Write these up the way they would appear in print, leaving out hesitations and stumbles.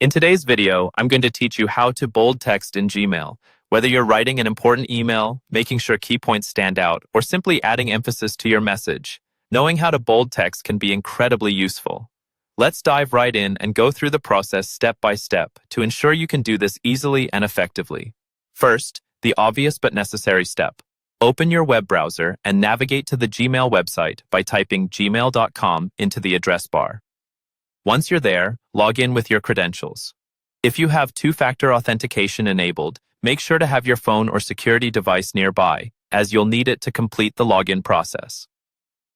In today's video, I'm going to teach you how to bold text in Gmail. Whether you're writing an important email, making sure key points stand out, or simply adding emphasis to your message, knowing how to bold text can be incredibly useful. Let's dive right in and go through the process step by step to ensure you can do this easily and effectively. First, the obvious but necessary step. Open your web browser and navigate to the Gmail website by typing gmail.com into the address bar. Once you're there, log in with your credentials. If you have two-factor authentication enabled, make sure to have your phone or security device nearby, as you'll need it to complete the login process.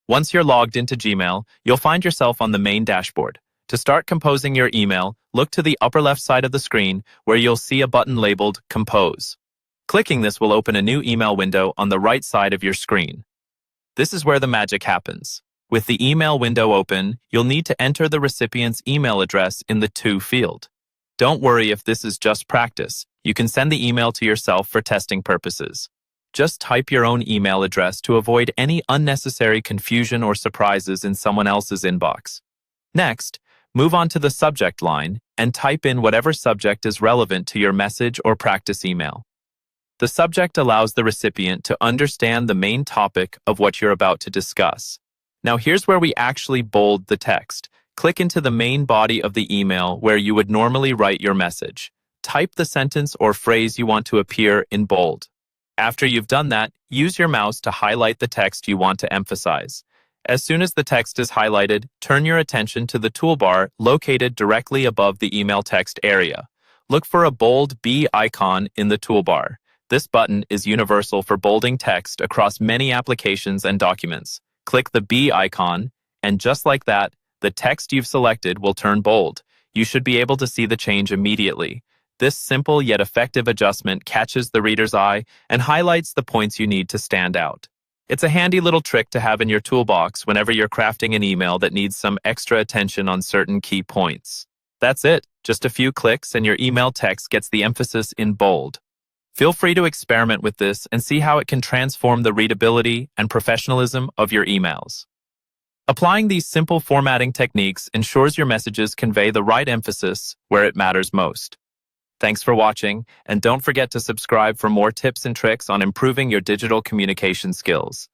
Once you're logged into Gmail, you'll find yourself on the main dashboard. To start composing your email, look to the upper left side of the screen where you'll see a button labeled Compose. Clicking this will open a new email window on the right side of your screen. This is where the magic happens. With the email window open, you'll need to enter the recipient's email address in the To field. Don't worry if this is just practice. You can send the email to yourself for testing purposes. Just type your own email address to avoid any unnecessary confusion or surprises in someone else's inbox. Next, move on to the subject line and type in whatever subject is relevant to your message or practice email. The subject allows the recipient to understand the main topic of what you're about to discuss. Now here's where we actually bold the text. Click into the main body of the email where you would normally write your message. Type the sentence or phrase you want to appear in bold. After you've done that, use your mouse to highlight the text you want to emphasize. As soon as the text is highlighted, turn your attention to the toolbar located directly above the email text area. Look for a bold B icon in the toolbar. This button is universal for bolding text across many applications and documents. Click the B icon, and just like that, the text you've selected will turn bold. You should be able to see the change immediately. This simple yet effective adjustment catches the reader's eye and highlights the points you need to stand out. It's a handy little trick to have in your toolbox whenever you're crafting an email that needs some extra attention on certain key points. That's it. Just a few clicks and your email text gets the emphasis in bold. Feel free to experiment with this and see how it can transform the readability and professionalism of your emails. Applying these simple formatting techniques ensures your messages convey the right emphasis where it matters most. Thanks for watching, and don't forget to subscribe for more tips and tricks on improving your digital communication skills.